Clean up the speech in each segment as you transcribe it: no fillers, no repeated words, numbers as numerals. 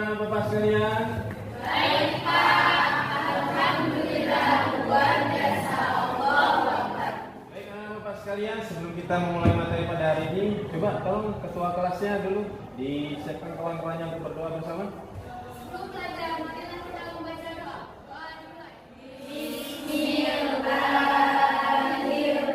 bagaimana Bapak sekalian? Baik Pak, Alhamdulillah luar biasa. Allahu Akbar. Baik Bapak sekalian, sebelum kita memulai materi pada hari ini, coba tolong ketua kelasnya dulu disiapkan kawan-kawannya untuk berdoa bersama. Untuk pelajaran marilah kita membaca doa. Doa dimulai. Bismillahirrahmanirrahim.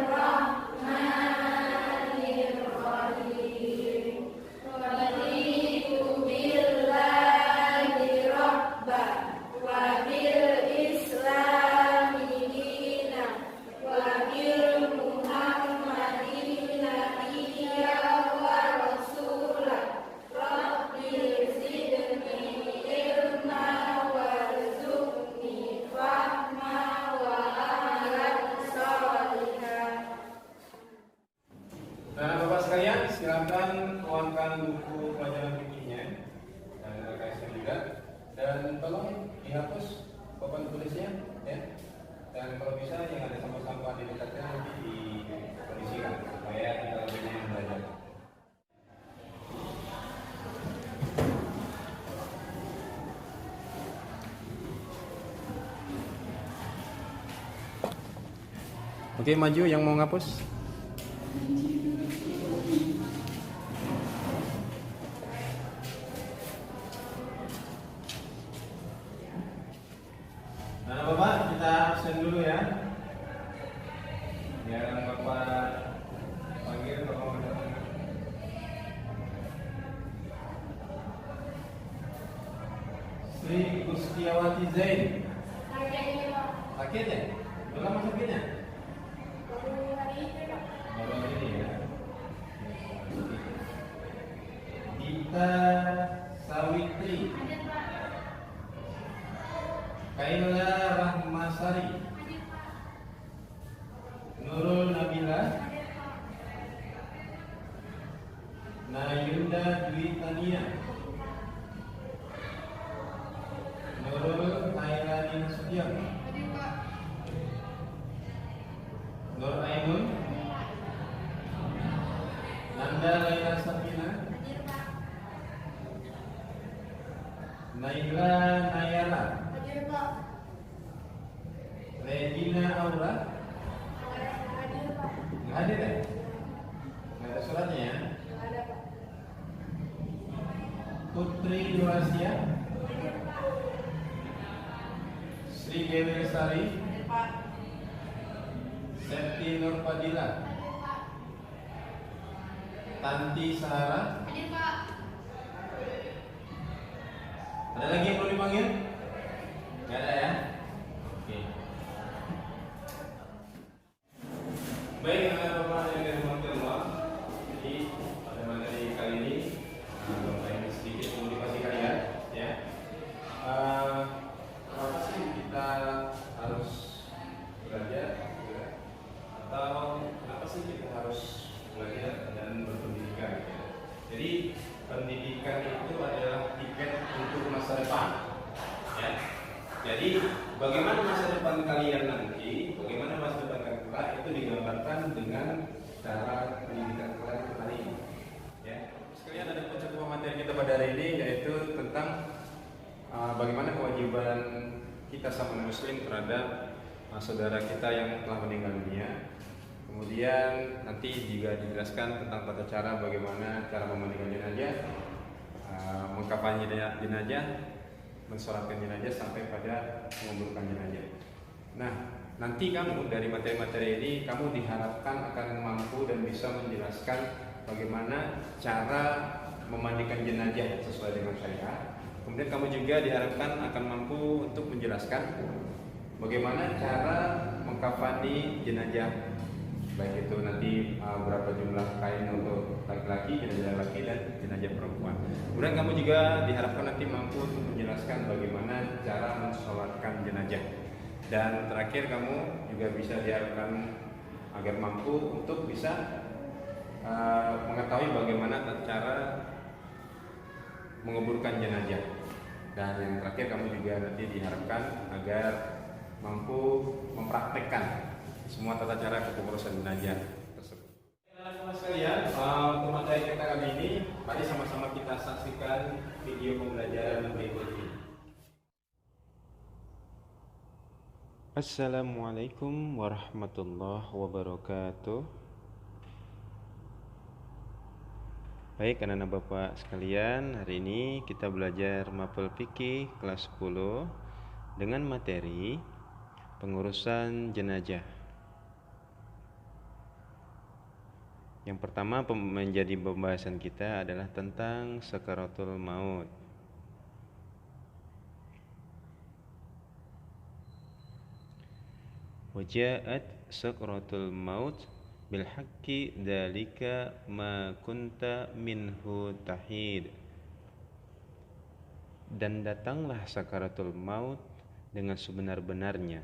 Raditu billahi rabban wa bil islami dinan wa bil muhammadin nabiyya wa rasulah. Rabbi zidni ilma warzuqni fahma wa amalan sholihan. Nah, Bapak sekalian, silakan tuangkan buku pelajaran fikihnya dan LKS juga, dan tolong dihapus papan tulisnya, ya. Dan kalau bisa yang ada sampah-sampah di dekatnya nanti dikondisikan supaya kita lebih nyaman belajar. Oke, maju yang mau ngapus. Nah, Bapak, kita absen dulu ya. Biar Bapak panggil Bapak mendatang. Sri Kustiawati Zain. Sakit ya? Udah lama sakitnya? Baru hari ini ya. Dita Sawitri. Kaila Rahmasari. Nurul Nabila. Nayunda Dwi Tania. Nurul Hairani Nasution. Nur Ainun. Nanda Laila Sabina. Naila Nayala. Regina Aura. Nggak hadir ya? Nggak ada suratnya ya? Putri Nurasia. Sri Dewi Sari. Septi Nur Fadila. Tanti Sahara. Ada lagi yang perlu dipanggil? Nggak ada ya? Oke. Baik, Bapak yang dirahmati Allah. Jadi pada materi kali ini Bapak ini sedikit memotivasi kalian, ya. Apa sih kita harus belajar, ya? Atau apa sih kita harus belajar dan berpendidikan? Ya? Jadi pendidikan itu adalah tiket untuk masa depan, ya. Jadi bagaimana masa depan kalian nanti, bagaimana masa depan kalian kelak itu digambarkan dengan cara pendidikan kalian hari ini, ya. Sekalian ada pencakupan materi kita pada hari ini yaitu tentang bagaimana kewajiban kita sama muslim terhadap saudara kita yang telah meninggal dunia. Kemudian nanti juga dijelaskan tentang tata cara bagaimana cara memandikan jenazah, mengkafani jenazah, mensolatkan jenazah sampai pada menguburkan jenazah. Nah, nanti kamu dari materi-materi ini kamu diharapkan akan mampu dan bisa menjelaskan bagaimana cara memandikan jenazah sesuai dengan syariat. Kemudian kamu juga diharapkan akan mampu untuk menjelaskan bagaimana cara mengkafani jenazah, baik itu nanti berapa jumlah kain untuk laki-laki, jenazah laki dan jenazah perempuan. Kemudian kamu juga diharapkan nanti mampu untuk menjelaskan bagaimana cara mensolatkan jenazah. Dan terakhir kamu juga bisa diharapkan agar mampu untuk bisa mengetahui bagaimana cara menguburkan jenazah. Dan yang terakhir kamu juga nanti diharapkan agar mampu mempraktekkan semua tata cara kepengurusan jenazah tersebut. Teman-teman sekalian, untuk materi kita kali ini, mari sama-sama kita saksikan video pembelajaran berikut. Assalamualaikum warahmatullahi wabarakatuh. Baik anak-anak bapak sekalian, hari ini kita belajar mapel fikih kelas 10 dengan materi pengurusan jenazah. Yang pertama menjadi pembahasan kita adalah tentang sakaratul maut. Waja'at sakaratul maut bil haqqi dzalika ma kunta minhu tahid. Dan datanglah sakaratul maut dengan sebenar-benarnya,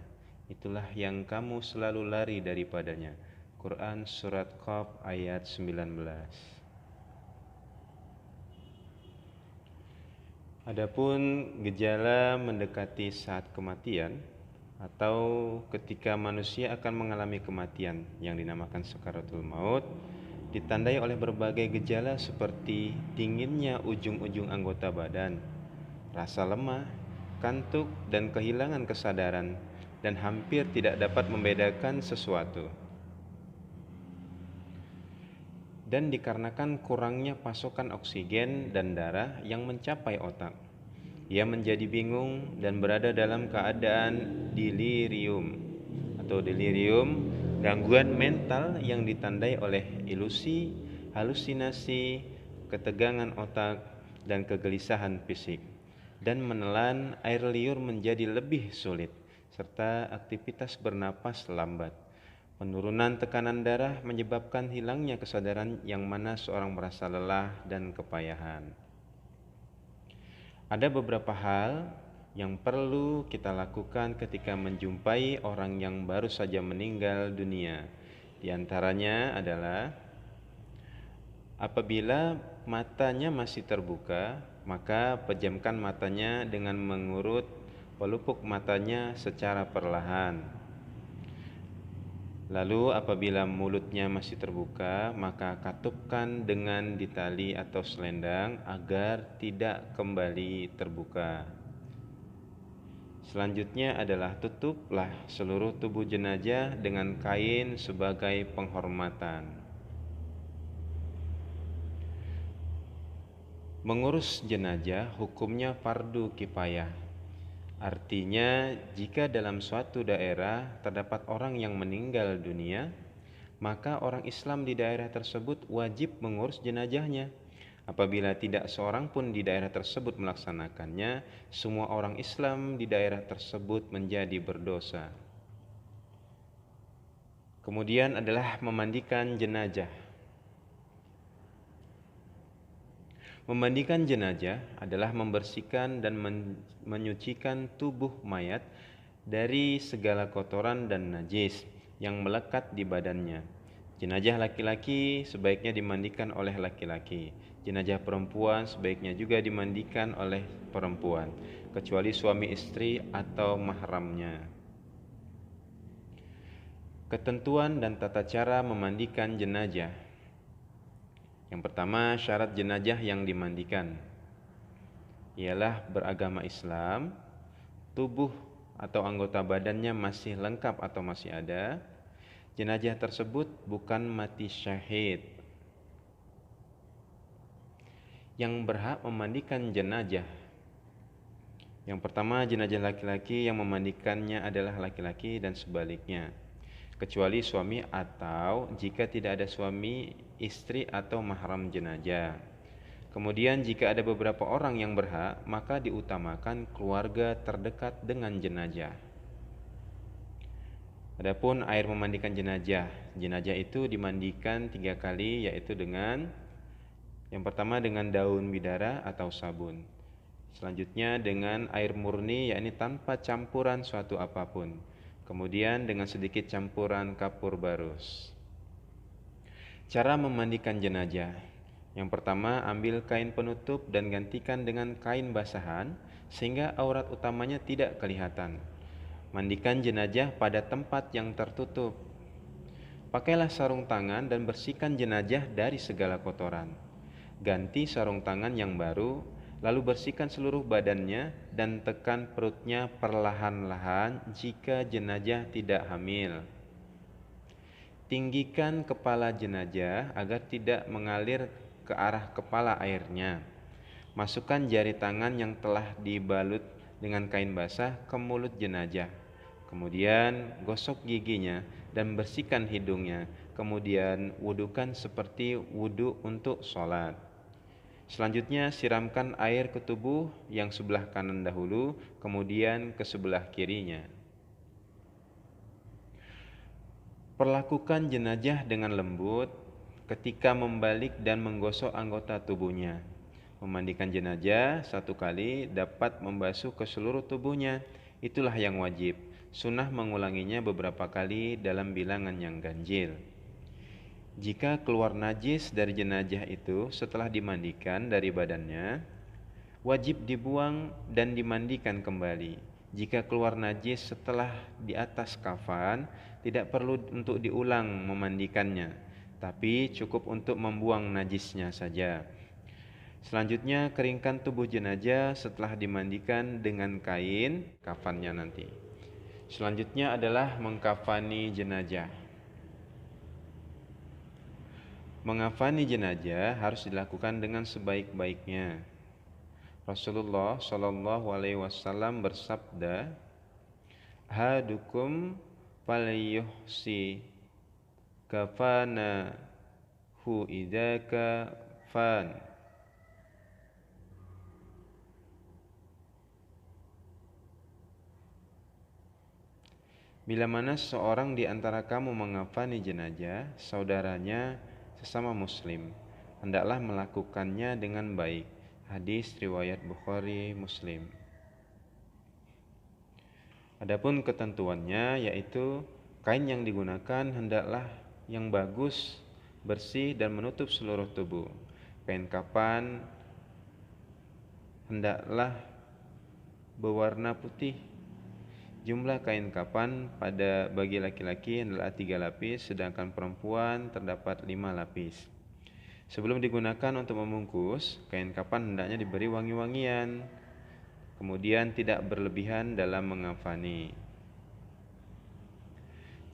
itulah yang kamu selalu lari daripadanya. Quran surat Qaf ayat 19. Adapun gejala mendekati saat kematian atau ketika manusia akan mengalami kematian yang dinamakan sakaratul maut ditandai oleh berbagai gejala seperti dinginnya ujung-ujung anggota badan, rasa lemah, kantuk dan kehilangan kesadaran, dan hampir tidak dapat membedakan sesuatu. Dan dikarenakan kurangnya pasokan oksigen dan darah yang mencapai otak, ia menjadi bingung dan berada dalam keadaan delirium atau delirium, gangguan mental yang ditandai oleh ilusi, halusinasi, ketegangan otak, dan kegelisahan fisik. Dan menelan air liur menjadi lebih sulit, serta aktivitas bernapas lambat. Penurunan tekanan darah menyebabkan hilangnya kesadaran yang mana seorang merasa lelah dan kepayahan. Ada beberapa hal yang perlu kita lakukan ketika menjumpai orang yang baru saja meninggal dunia. Di antaranya adalah apabila matanya masih terbuka, maka pejamkan matanya dengan mengurut pelupuk matanya secara perlahan. Lalu apabila mulutnya masih terbuka, maka katupkan dengan ditali atau selendang agar tidak kembali terbuka. Selanjutnya adalah tutuplah seluruh tubuh jenazah dengan kain sebagai penghormatan. Mengurus jenazah hukumnya fardu kifayah. Artinya, jika dalam suatu daerah terdapat orang yang meninggal dunia, maka orang Islam di daerah tersebut wajib mengurus jenazahnya. Apabila tidak seorang pun di daerah tersebut melaksanakannya, semua orang Islam di daerah tersebut menjadi berdosa. Kemudian adalah memandikan jenazah. Memandikan jenazah adalah membersihkan dan menyucikan tubuh mayat dari segala kotoran dan najis yang melekat di badannya. Jenazah laki-laki sebaiknya dimandikan oleh laki-laki. Jenazah perempuan sebaiknya juga dimandikan oleh perempuan, kecuali suami istri atau mahramnya. Ketentuan dan tata cara memandikan jenazah. Yang pertama, syarat jenazah yang dimandikan ialah beragama Islam, tubuh atau anggota badannya masih lengkap atau masih ada, jenazah tersebut bukan mati syahid. Yang berhak memandikan jenazah, yang pertama, jenazah laki-laki yang memandikannya adalah laki-laki dan sebaliknya, kecuali suami atau jika tidak ada suami, istri atau mahram jenazah. Kemudian jika ada beberapa orang yang berhak, maka diutamakan keluarga terdekat dengan jenazah. Adapun air memandikan jenazah, jenazah itu dimandikan 3 kali, yaitu dengan yang pertama dengan daun bidara atau sabun. Selanjutnya dengan air murni, yakni tanpa campuran suatu apapun. Kemudian dengan sedikit campuran kapur barus. Cara memandikan jenazah. Yang pertama, ambil kain penutup dan gantikan dengan kain basahan sehingga aurat utamanya tidak kelihatan. Mandikan jenazah pada tempat yang tertutup. Pakailah sarung tangan dan bersihkan jenazah dari segala kotoran. Ganti sarung tangan yang baru Lalu bersihkan seluruh badannya dan tekan perutnya perlahan-lahan jika jenazah tidak hamil. Tinggikan kepala jenazah agar tidak mengalir ke arah kepala airnya. Masukkan jari tangan yang telah dibalut dengan kain basah ke mulut jenazah. Kemudian gosok giginya dan bersihkan hidungnya. Kemudian wudukan seperti wudu untuk sholat. Selanjutnya siramkan air ke tubuh yang sebelah kanan dahulu, kemudian ke sebelah kirinya. Perlakukan jenazah dengan lembut ketika membalik dan menggosok anggota tubuhnya. Memandikan jenazah 1 kali dapat membasuh ke seluruh tubuhnya. Itulah yang wajib. Sunnah mengulanginya beberapa kali dalam bilangan yang ganjil. Jika keluar najis dari jenazah itu setelah dimandikan dari badannya, wajib dibuang dan dimandikan kembali. Jika keluar najis setelah di atas kafan, tidak perlu untuk diulang memandikannya, tapi cukup untuk membuang najisnya saja. Selanjutnya keringkan tubuh jenazah setelah dimandikan dengan kain kafannya nanti. Selanjutnya adalah mengkafani jenazah. Mengkafani jenazah harus dilakukan dengan sebaik-baiknya. Rasulullah Shallallahu Alaihi Wasallam bersabda, "Hadukum falyuhsi kafanahu idza kafan." Bila mana seorang di antara kamu mengkafani jenazah saudaranya sesama muslim, hendaklah melakukannya dengan baik. Hadis riwayat Bukhari Muslim. Adapun ketentuannya yaitu kain yang digunakan hendaklah yang bagus, bersih dan menutup seluruh tubuh. Kain kafan hendaklah berwarna putih. Jumlah kain kafan pada bagi laki-laki adalah 3 lapis, sedangkan perempuan terdapat 5 lapis. Sebelum digunakan untuk membungkus, kain kafan hendaknya diberi wangi-wangian, kemudian tidak berlebihan dalam mengkafani.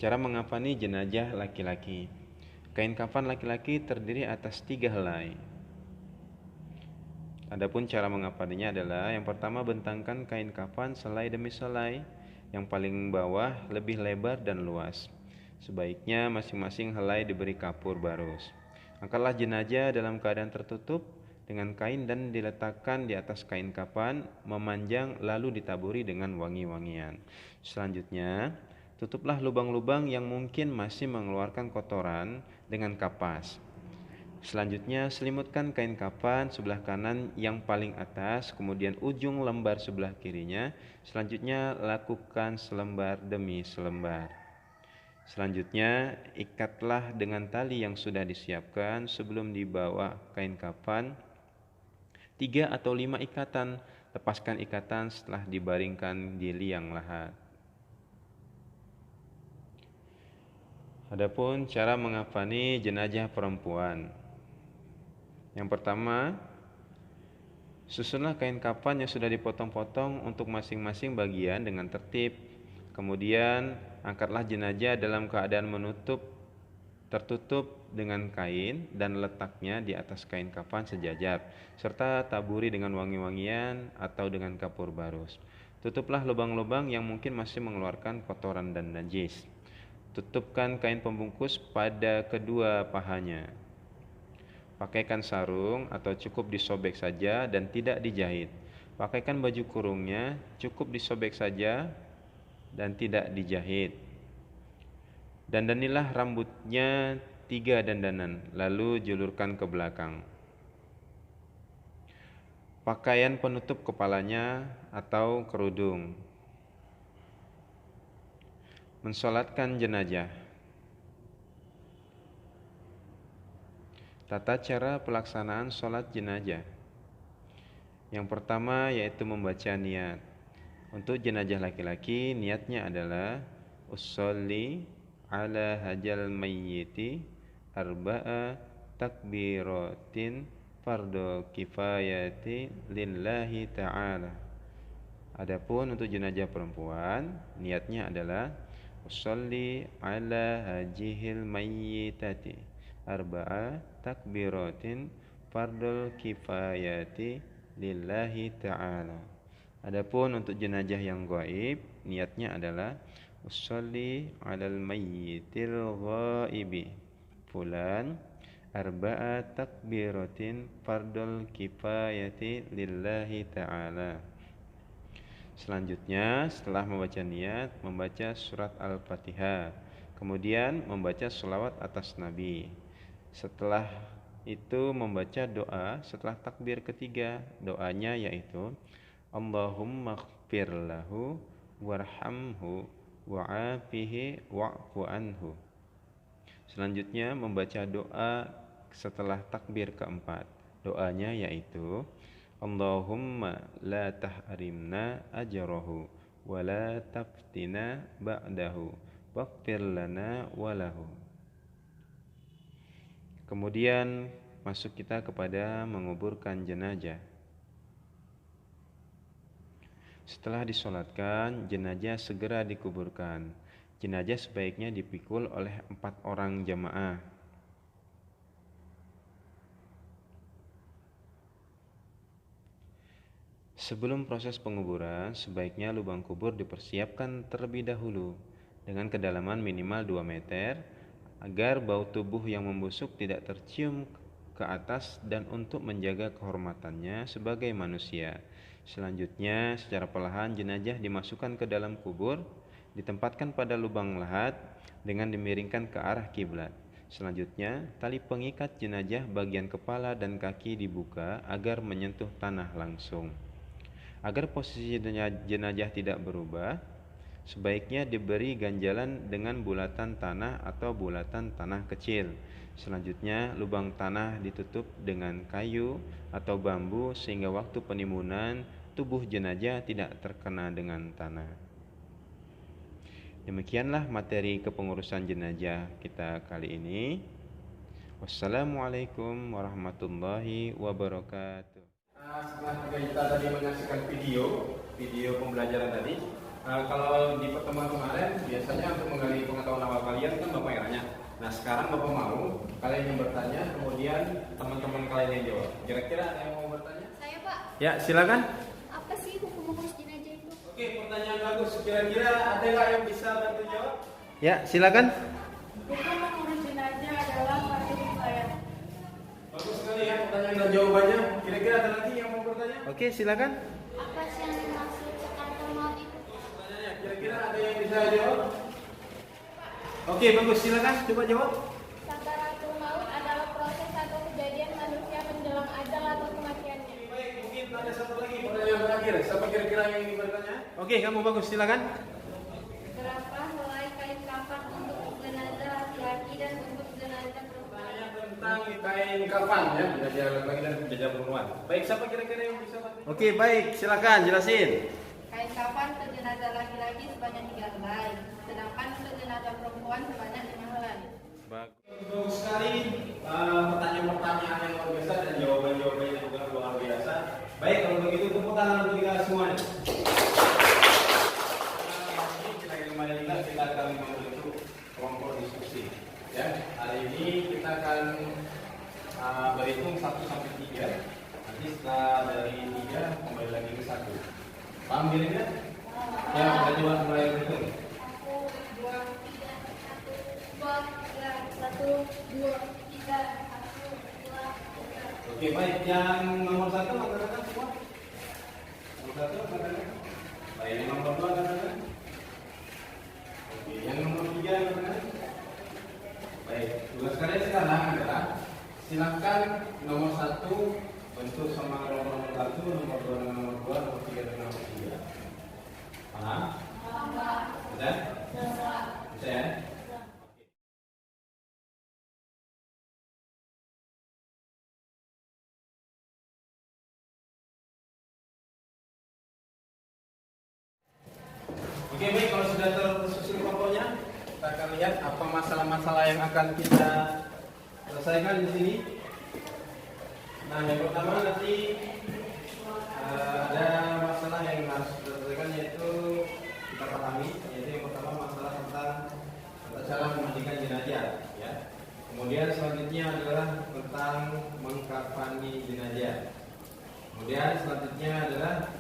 Cara mengkafani jenazah laki-laki. Kain kafan laki-laki terdiri atas 3 helai. Adapun cara mengkafaninya adalah yang pertama, bentangkan kain kafan selai demi selai. Yang paling bawah lebih lebar dan luas. Sebaiknya masing-masing helai diberi kapur barus. Angkatlah jenazah dalam keadaan tertutup dengan kain dan diletakkan di atas kain kafan, memanjang lalu ditaburi dengan wangi-wangian. Selanjutnya, tutuplah lubang-lubang yang mungkin masih mengeluarkan kotoran dengan kapas. Selanjutnya, selimutkan kain kafan sebelah kanan yang paling atas, kemudian ujung lembar sebelah kirinya. Selanjutnya, lakukan selembar demi selembar. Selanjutnya, ikatlah dengan tali yang sudah disiapkan sebelum dibawa kain kafan 3 atau 5 ikatan. Lepaskan ikatan setelah dibaringkan di liang lahat. Adapun cara mengkafani jenazah perempuan. Yang pertama, susunlah kain kafan yang sudah dipotong-potong untuk masing-masing bagian dengan tertib. Kemudian, angkatlah jenazah dalam keadaan tertutup dengan kain dan letaknya di atas kain kafan sejajar, serta taburi dengan wangi-wangian atau dengan kapur barus. Tutuplah lubang-lubang yang mungkin masih mengeluarkan kotoran dan najis. Tutupkan kain pembungkus pada kedua pahanya. Pakaikan sarung atau cukup disobek saja dan tidak dijahit. Pakaikan baju kurungnya, cukup disobek saja dan tidak dijahit. Dandanilah rambutnya 3 dandanan, lalu julurkan ke belakang. Pakaian penutup kepalanya atau kerudung. Mensolatkan jenazah. Tata cara pelaksanaan sholat jenazah. Yang pertama yaitu membaca niat. Untuk jenazah laki-laki, niatnya adalah usolli ala hajal mayyiti arba'a takbiratin fardhu kifayati lillahi ta'ala. Adapun untuk jenazah perempuan, niatnya adalah usolli ala hajihil mayyitati arba'a takbiratin fardul kifayati lillahi ta'ala. Adapun untuk jenazah yang gaib, niatnya adalah usolli alal mayyitil ghaibi fulan arba'a takbiratin fardul kifayati lillahi ta'ala. Selanjutnya, setelah membaca niat, membaca surat Al-Fatihah, kemudian membaca sholawat atas Nabi. Setelah itu membaca doa setelah takbir ketiga. Doanya yaitu Allahumma ighfir lahu warhamhu wa'afihi wa'fu anhu. Selanjutnya membaca doa setelah takbir keempat. Doanya yaitu Allahumma la tahrimna ajrahu wa la taftina ba'dahu waghfir lana walahu. Kemudian masuk kita kepada menguburkan jenazah. Setelah disolatkan, jenazah segera dikuburkan. Jenazah sebaiknya dipikul oleh 4 orang jamaah. Sebelum proses penguburan, sebaiknya lubang kubur dipersiapkan terlebih dahulu dengan kedalaman minimal 2 meter agar bau tubuh yang membusuk tidak tercium ke atas dan untuk menjaga kehormatannya sebagai manusia. Selanjutnya, secara perlahan jenazah dimasukkan ke dalam kubur, ditempatkan pada lubang lahat dengan dimiringkan ke arah kiblat. Selanjutnya, tali pengikat jenazah bagian kepala dan kaki dibuka agar menyentuh tanah langsung. Agar posisi jenazah tidak berubah, sebaiknya diberi ganjalan dengan bulatan tanah atau bulatan tanah kecil. Selanjutnya, lubang tanah ditutup dengan kayu atau bambu sehingga waktu penimbunan tubuh jenazah tidak terkena dengan tanah. Demikianlah materi kepengurusan jenazah kita kali ini. Wassalamualaikum warahmatullahi wabarakatuh. Setelah kita tadi menyaksikan video pembelajaran tadi, kalau di pertemuan kemarin biasanya untuk menggali pengetahuan awal kalian kan Bapak yang nanya. Nah sekarang Bapak mau kalian yang bertanya, kemudian teman-teman kalian yang jawab. Kira-kira ada yang mau bertanya? Saya Pak, Ya silakan. apa sih hukum mengurus jenazah itu? Oke, pertanyaan bagus. Kira-kira ada nggak yang bisa bantu jawab? Ya silakan. Hukum mengurus jenazah adalah fardu kifayah. Bagus sekali ya pertanyaan dan jawabannya. Kira-kira ada lagi yang mau bertanya? Oke, silakan. Apa sih yang dimaksud sekalian maut itu? Pertanyaannya, kira-kira ada yang bisa jawab? Oke, bagus. Silakan coba jawab. Sakaratul maut adalah proses atau kejadian manusia menjelang ajal atau kematiannya. Baik, mungkin ada satu lagi pertanyaan terakhir. Siapa kira-kira yang ingin bertanya? Oke, kamu bagus. Silakan. Berapa helai kain kafan untuk jenazah laki-laki dan untuk jenazah perempuan? Tanya tentang kain kafan ya, jenazah laki-laki dan jenazah perempuan. Baik, siapa kira-kira yang bisa bantu? Oke, baik. Silakan jelasin. Kain kafan untuk jenazah laki-laki sebanyak 3 helai, sedangkan untuk jenazah perempuan sebanyak 5 helai. Bagus sekali pertanyaan-pertanyaan yang luar biasa dan jawaban-jawabannya juga luar biasa. Baik, kalau begitu tepuk tangan untuk kita semuanya. Ini kita kembali lagi kita akan membentuk kelompok diskusi. Ya, hari ini kita akan berhitung 1 sampai 3. Nanti setelah dari 3 kembali lagi ke 1. Paham dirinya? Ya, kita coba mulai berhitung. 1, 2, 3, 1, 2, 3. Oke, baik. Yang nomor 1 angkat semua. Nomor 1 angkat. Baik, yang nomor 2 angkat. Oke, yang nomor 3 angkat. Baik, tugas kalian sekarang adalah silakan nomor 1 bentuk sama nomor 1, nomor 2 dengan nomor 2, nomor 3 dengan nomor 3. Paham? Bisa? Bisa ya? Oke, baik, kalau sudah tersusun kelompoknya, kita akan lihat apa masalah-masalah yang akan kita selesaikan di sini. Nah, yang pertama nanti ada masalah yang harus kita selesaikan, yaitu kita pahami, yaitu yang pertama masalah tentang tata cara memandikan jenazah, ya. Kemudian selanjutnya adalah tentang mengkafani jenazah. Kemudian selanjutnya adalah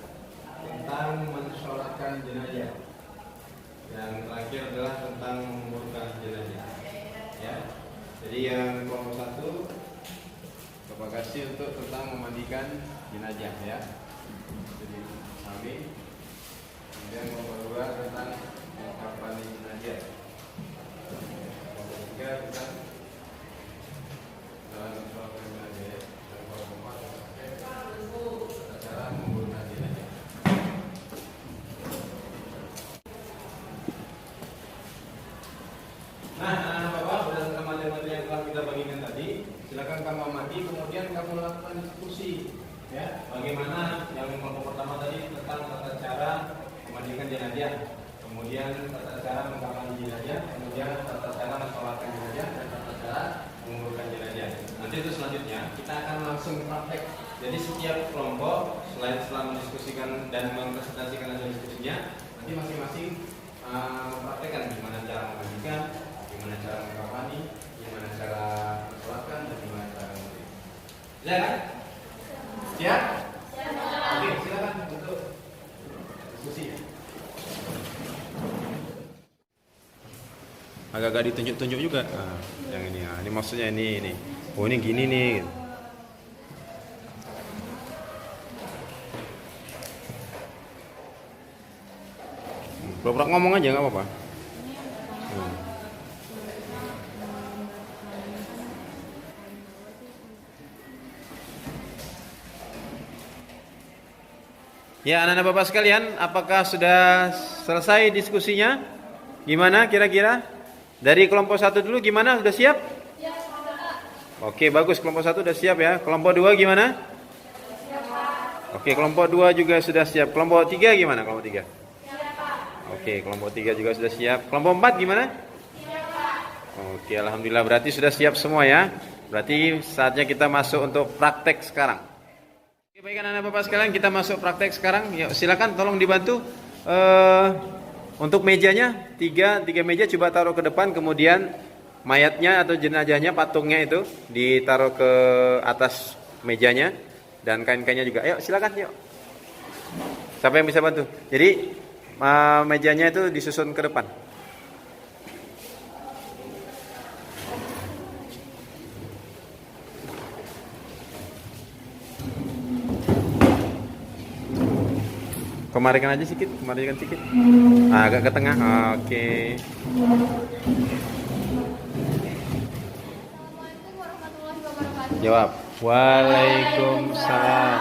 tentang mensolatkan jenazah. Yang terakhir adalah tentang menguburkan jenazah. Ya. Jadi yang kelompok 1 Bapak kasih untuk tentang memandikan jenazah, ya. Jadi kami. Kemudian kelompok 2 tentang mengkafani jenazah. Kelompok 3 tentang mensolatkan jenazah. Dan kelompok 4 tentang cara menguburkan jenazah. Nah, Bapak, berdasarkan materi-materi yang telah kita bagikan tadi, silakan kamu amati, kemudian kamu lakukan diskusi, ya. Bagaimana yang kelompok pertama tadi tentang tata cara memandikan jenazah, kemudian tata cara mengkafani jenazah, kemudian tata cara mensolatkan jenazah, dan tata cara menguburkan jenazah. Nanti itu selanjutnya kita akan langsung praktek. Jadi setiap kelompok selain setelah mendiskusikan dan mempresentasikan hasil diskusinya, nanti masing-masing mempraktekkan gimana cara memandikan, gimana cara mengkafani, gimana cara mensolatkan, dan gimana cara menguburkan. Ya kan? Siap? Oke, silakan untuk diskusi. Agak-agak ditunjuk-tunjuk juga. Nah, yang ini, nah, ini maksudnya ini. Oh, ini gini nih. Pura-pura ngomong aja nggak apa-apa. Ya, anak-anak Bapak sekalian, apakah sudah selesai diskusinya? Gimana kira-kira? Dari kelompok 1 dulu gimana? Sudah siap? Oke, bagus. Kelompok 1 sudah siap ya. Kelompok 2 gimana? Oke, kelompok 2 juga sudah siap. Kelompok 3 gimana? Kelompok 3? Oke, kelompok 3 juga sudah siap. Kelompok 4 gimana? Oke, alhamdulillah berarti sudah siap semua ya. Berarti saatnya kita masuk untuk praktek sekarang. Oke, baik anak-anak Bapak sekalian, kita masuk praktek sekarang. Yuk, silakan tolong dibantu. Untuk mejanya, tiga meja coba taruh ke depan, kemudian mayatnya atau jenazahnya, patungnya itu ditaruh ke atas mejanya, dan kain-kainnya juga. Ayo silakan, yuk. Siapa yang bisa bantu? Jadi mejanya itu disusun ke depan. Kemarikan aja sedikit, kemarikan sedikit. Agak ke tengah. Oke. Assalamualaikum warahmatullahi wabarakatuh. Jawab. Waalaikumsalam.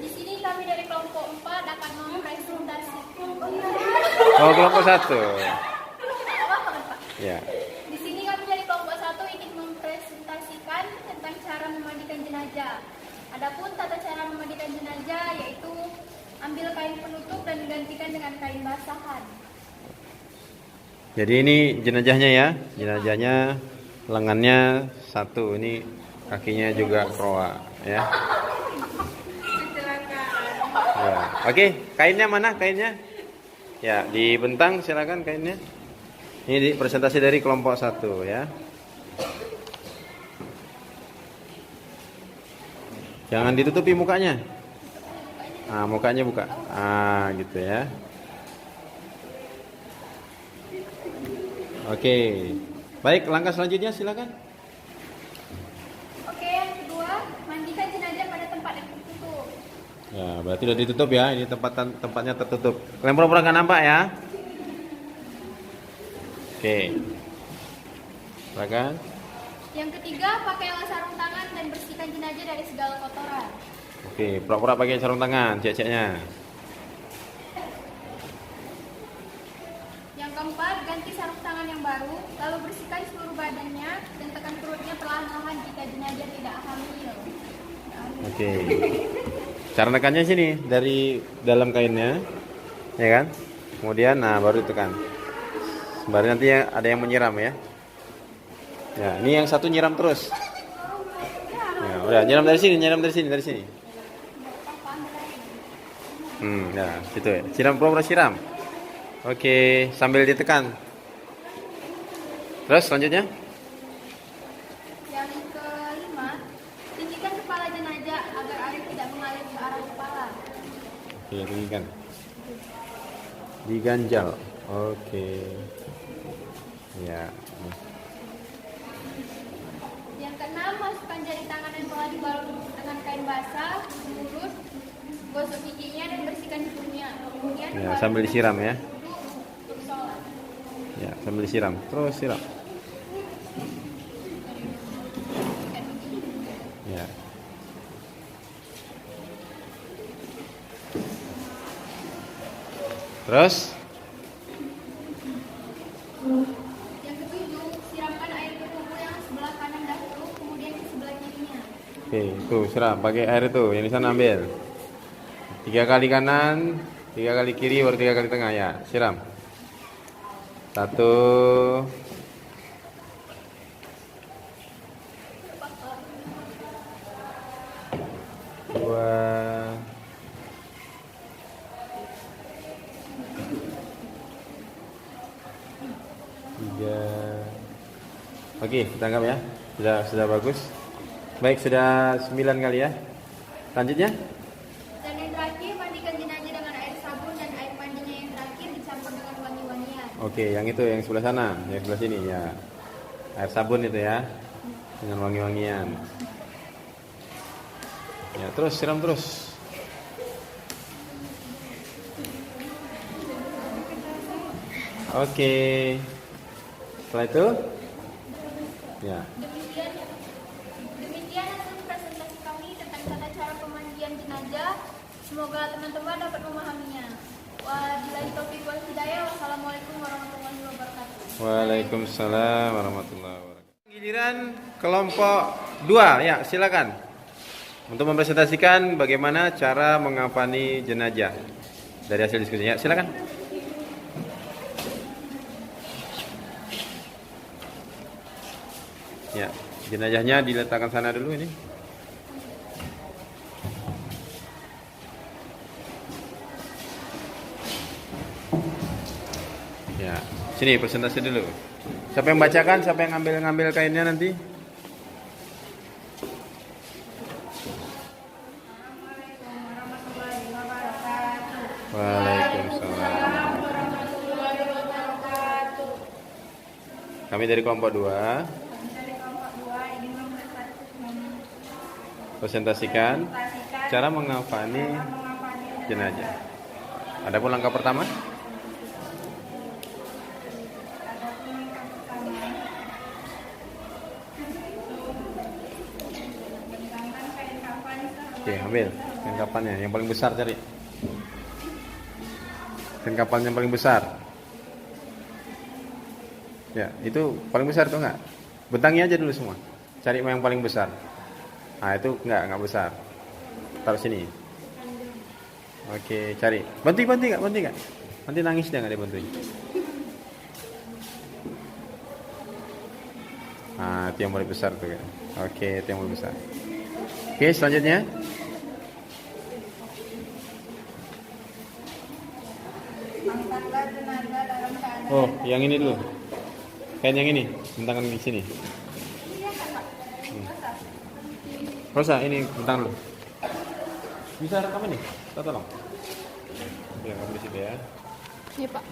Di sini kami dari kelompok 4 akan mempresentasikan. Oh, kelompok 1. Ya. Di sini kami dari kelompok 1 ingin mempresentasikan tentang cara memandikan jenazah. Adapun tata cara memandikan jenazah yaitu ambil kain penutup dan digantikan dengan kain basahan. Jadi ini jenazahnya ya. Jenazahnya lengannya 1, ini kakinya juga kroa ya. Ya. Oke, kainnya mana kainnya? Ya, dibentang silakan kainnya. Ini presentasi dari kelompok 1 ya. Jangan ditutupi mukanya. Nah, mukanya buka. Ah, gitu ya. Oke. Baik, langkah selanjutnya silakan. Oke, yang kedua, mandikan jenazah pada tempat yang tertutup. Ya, berarti udah ditutup ya. Ini tempatnya tertutup. Kalian pura-pura nggak nampak ya? Oke. Silakan. Yang ketiga, pakailah sarung tangan dan bersihkan jenazah dari segala kotoran. Oke, pura-pura pakai sarung tangan, cek-ceknya. Yang keempat, ganti sarung tangan yang baru, lalu bersihkan seluruh badannya dan tekan perutnya perlahan-lahan jika jenazah tidak hamil. Oke. Cara nekannya sini dari dalam kainnya, ya kan? Kemudian, nah baru tekan. Sembari nanti ada yang menyiram ya. Ya, ini yang satu nyiram terus. Udah, nyiram dari sini, dari sini. Ya, gitu ya. Siram, pura-pura siram. Oke, sambil ditekan. Terus selanjutnya? Yang kelima, tinggikan kepala jenazah agar air tidak mengalir ke arah kepala. Oke, tinggikan. Diganjal. Oke. Ya. Yang keenam, masukkan jari tangan yang telah dibalut dengan kain basah, lurus, gosok giginya dan bersihkan hidungnya. Kemudian Ya, baru sambil disiram ya. duduk untuk sholat. Ya, sambil disiram. Terus siram. Ya. Terus? Yang ketujuh, siramkan air ke tubuh yang sebelah kanan dahulu, kemudian ke sebelah kirinya. Oke, tuh siram. Pakai air itu. Yang di sana ambil. 3 kali kanan, 3 kali kiri, baru 3 kali tengah ya. Siram. 1. 2. 3. Oke, tangkap ya. Sudah bagus. Baik, sudah 9 kali ya. Lanjutnya? Dan yang terakhir, mandikan jenazah dengan air sabun dan air mandinya yang terakhir dicampur dengan wangi-wangian. Oke, yang itu yang sebelah sana, yang sebelah sini ya. Air sabun itu ya. Dengan wangi-wangian. Ya, terus siram terus. Oke. Setelah itu? Ya. Demikian hasil presentasi kami tentang tata cara pemandian jenazah. Semoga teman-teman dapat memahaminya. Wabillahi taufiq wal hidayah. Wassalamualaikum warahmatullahi wabarakatuh. Waalaikumsalam warahmatullahi wabarakatuh. Giliran kelompok 2, ya silakan. Untuk mempresentasikan bagaimana cara mengafani jenazah dari hasil diskusinya. Silakan. Ya, jenazahnya diletakkan sana dulu ini. Ya, sini presentasi dulu. Siapa yang bacakan? Siapa yang ngambil kainnya nanti? Waalaikumsalam. Kami dari kelompok 2 presentasikan cara mengafani jenazah. Adapun langkah pertama, oke, ambil kain kafannya yang paling besar, cari kain kafan yang paling besar. Ya, itu paling besar tuh enggak? Bentangnya aja dulu semua. Cari yang paling besar. Nah, itu enggak besar. Taruh sini. Oke, cari. Bantu enggak? Nanti nangis dia enggak dibantuin. Nah, itu yang paling besar tuh kan. Oke, itu yang paling besar. Oke, selanjutnya. Angkatlah jenazah dalam keadaan Oh, yang ini dulu. Kain yang ini, bentangkan di sini. Rosa, ini bentang dulu. Bisa rekam ini? Kita tolong. Ya, kamu di situ ya. Iya, Pak.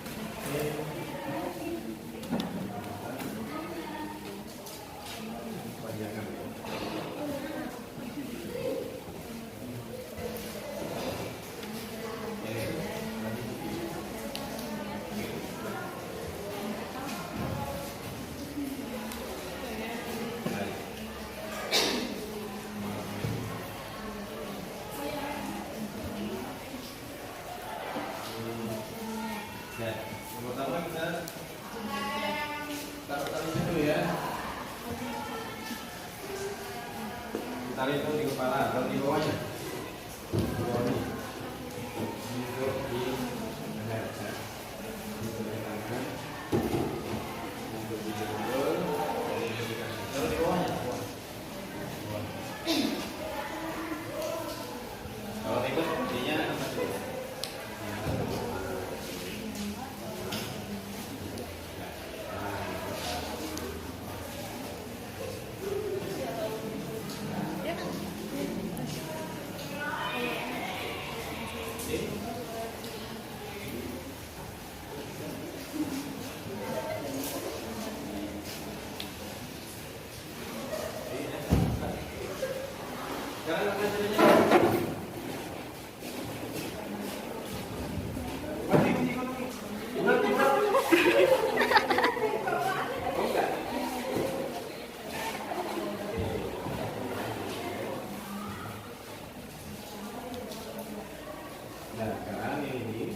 Ya, yang pertama kita Nah, sekarang ini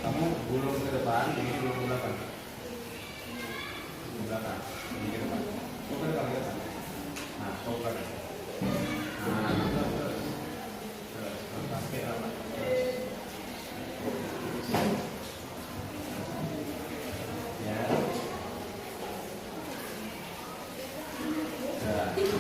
kamu gulung ke depan, ini gulung ke belakang. Ke belakang, ini ke depan. Kok ke depan, ke depan. Nah, kok ke depan. Nah, terus. Terus, pakai apa? Ya. Nah,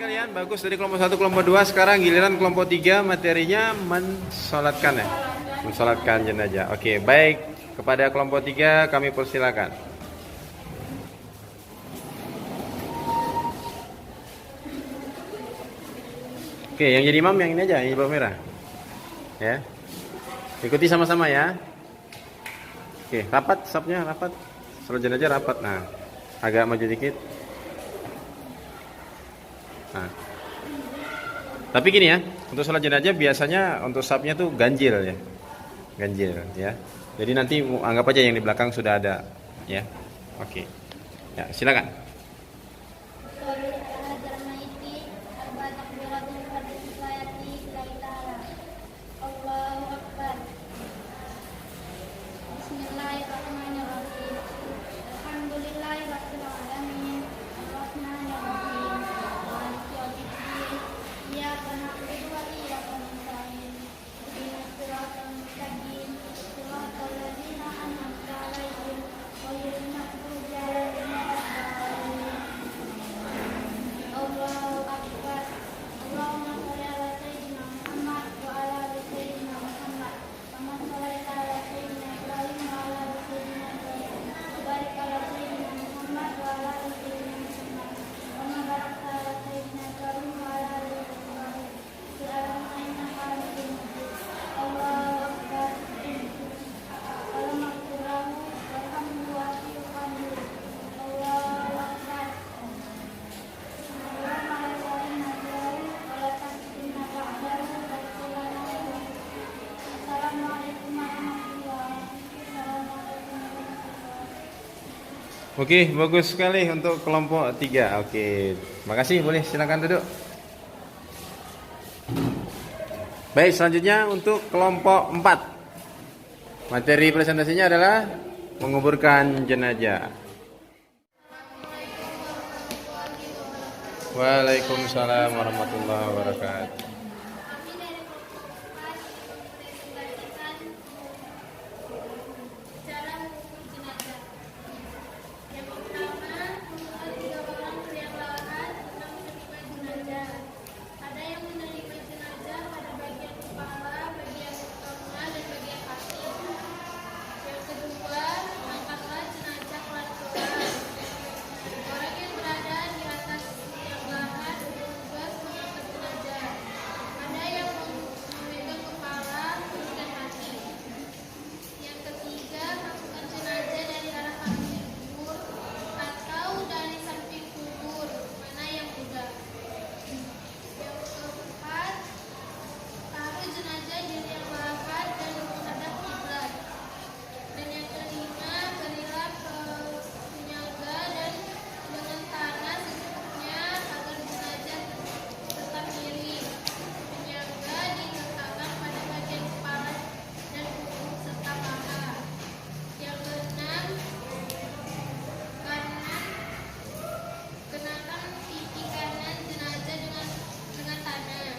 Sekalian, bagus dari kelompok 1, kelompok 2. Sekarang giliran kelompok 3, materinya mensolatkan ya. Mensolatkan jenazah. Oke, baik. Kepada kelompok 3 kami persilakan. Oke, yang jadi imam yang ini aja, yang bawah merah. Ya. Ikuti sama-sama ya. Oke, rapat sapnya, rapat. Salat jenazah rapat. Nah, agak maju dikit. Nah. Tapi gini ya, untuk sholat jenazah biasanya untuk sapnya tuh ganjil ya. Ganjil ya. Jadi nanti anggap aja yang di belakang sudah ada ya. Oke. Ya, silakan. Oke, bagus sekali untuk kelompok 3. Oke, makasih. Boleh silakan duduk. Baik, selanjutnya untuk kelompok 4. Materi presentasinya adalah menguburkan jenazah. Waalaikumsalam warahmatullahi wabarakatuh. Kami dari kelompok 4 mempresentasikan cara mengubur jenazah. Yang pertama, mengumpulkan 3 orang liang lahat tentang menerima jenazah. Ada yang menerima jenazah pada bagian kepala, bagian telinga, dan bagian kaki. Yang kedua, angkatlah jenazah pelan-pelan. Orang yang berada di atas liang lahat bertugas mengangkat jenazah. Ada yang memegang kepala, perut, dan hati. Yang ketiga, masukkan jenazah dari arah samping kubur atau dari samping kubur, mana yang mudah. Yang keempat, taruh jenazah di liang lahat dan menghadap kiblat. Dan yang kelima, berilah penyaga dan dengan tanah secukupnya agar jenazah tetap miring. Penyaga diletakkan pada bagian kepala dan punggung serta paha. Yang keenam, kenakan pipi kanan jenazah dengan tanah.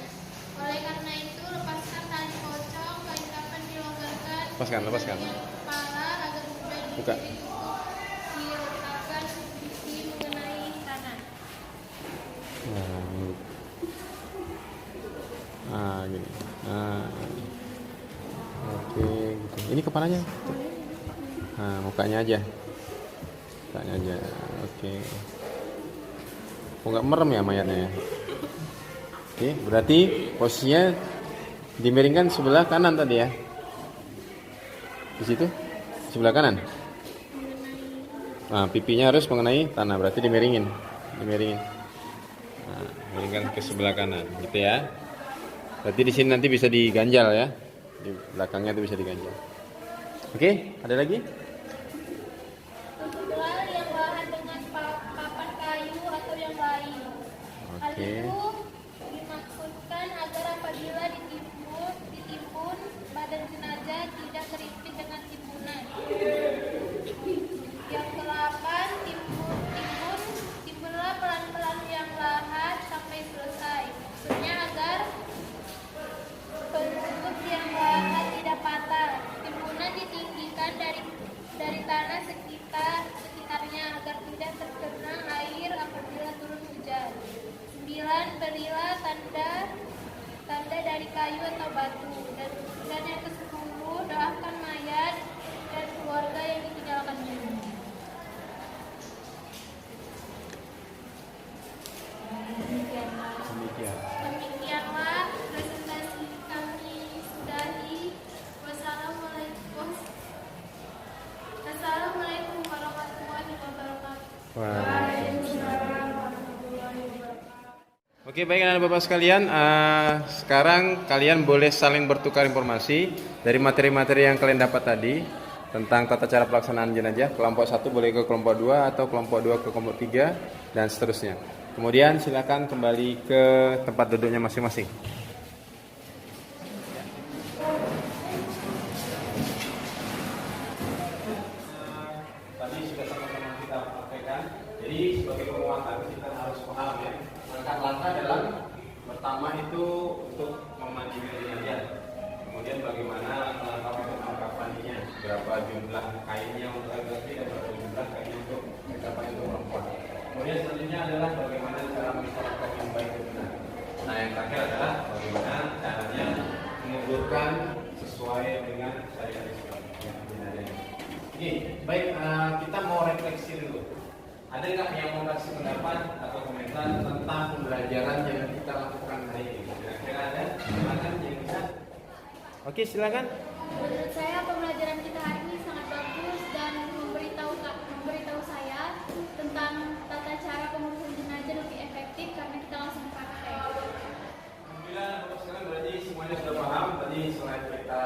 Oleh karena itu, lepaskan tali pocong, kain kafan dilonggarkan, Lepaskan. bagian kepala agar mudah Buka. diletakkan pipi mengenai tanah. Gini. Oke, gitu. Ini kepalanya. Mukanya aja. Oke. Kok nggak merem ya mayatnya ya? Oke, berarti posisinya dimiringkan sebelah kanan tadi ya? Di situ? Sebelah kanan? Pipinya harus mengenai tanah, berarti dimiringin. Miringkan ke sebelah kanan, gitu ya. Berarti di sini nanti bisa diganjal ya. Di belakangnya itu bisa diganjal. Oke, ada lagi? Tutuplah liang lahat dengan papan kayu atau yang lain. Hal Oke. itu dimaksudkan agar apabila ditimbun, badan jenazah tidak terhimpit dengan timbunan. Yang ke-8, timbunlah pelan-pelan liang lahat sampai selesai. Maksudnya agar penutup liang lahat tidak patah. Timbunan ditinggikan dari tanah sekitarnya agar tidak terkena air apabila turun hujan. 9, berilah tanda dari kayu atau batu. Dan yang ke-10, doakan mayat dan keluarga yang ditinggalkannya. Demikianlah presentasi kami sudahi. Wassalamualaikum warahmatullahi wabarakatuh. Oke, baik anak bapak sekalian, sekarang kalian boleh saling bertukar informasi dari materi-materi yang kalian dapat tadi tentang tata cara pelaksanaan jenazah. Kelompok 1 boleh ke kelompok 2 atau kelompok 2 ke kelompok 3 dan seterusnya. Kemudian silakan kembali ke tempat duduknya masing-masing. Tadi sudah sama-sama kita praktekkan. Jadi sebagai penguatan kita harus paham ya. Langkah-langkah dalam pertama itu untuk memandikan jenazah. Kemudian bagaimana langkah untuk mengkafaninya, berapa jumlah kainnya untuk laki-laki dan berapa jumlah kainnya untuk kafan untuk perempuan. Kemudian selanjutnya adalah bagaimana cara mencapai yang baik dan benar. Nah, yang terakhir adalah bagaimana caranya menguburkan sesuai dengan syariat Islam yang jenazahnya. Oke, baik, kita mau refleksi dulu. Ada nggak yang mau kasih pendapat atau komentar tentang pembelajaran yang kita lakukan hari ini? Kira-kira ada? Silakan yang bisa. Oke, silakan. Menurut saya pembelajaran kita hari ini sangat bagus dan memberitahu saya tentang tata cara pengurusan jenazah lebih efektif karena kita langsung praktek. Alhamdulillah, Bapak sekarang berarti semuanya sudah paham. Tadi selain kita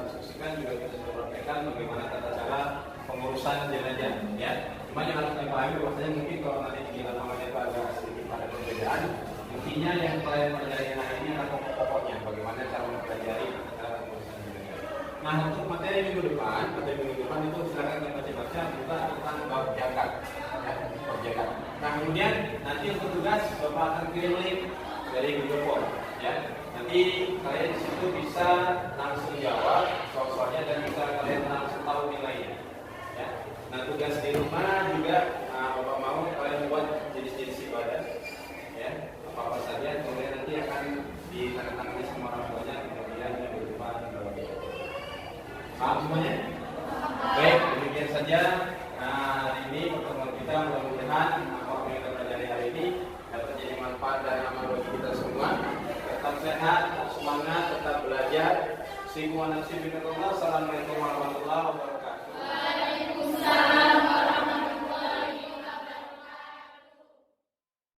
diskusikan juga kita sudah praktekkan bagaimana tata cara pengurusan jenazah, ya. Cuma yang harus dipahami bahwasanya mungkin kalau nanti di lapangan itu agak sedikit pada perbedaan. Intinya yang kalian pelajari hari ini adalah pokok-pokoknya, bagaimana cara mempelajari cara penulisan jurnal. Nah, untuk materi minggu depan itu silakan kita baca juga tentang bab jagat, ya, bab jagat. Nah, kemudian nanti untuk tugas Bapak akan kirim link dari Google Form, ya. Nanti kalian di situ bisa langsung jawab soal-soalnya dan bisa kalian langsung tahu nilainya, ya. Nah, tugas di rumah juga Bapak mau kalian buat jenis-jenis ibadah, ya, apa-apa saja, kemudian nanti akan ditandatangani sama orang tuanya, kemudian yang berupa paham semuanya? Baik, demikian saja hari ini pertemuan kita. Mudah-mudahan apa yang kita pelajari hari ini dapat jadi manfaat dan amal bagi kita semua. Tetap sehat, tetap semangat, tetap belajar. Assalamualaikum warahmatullahi wabarakatuh.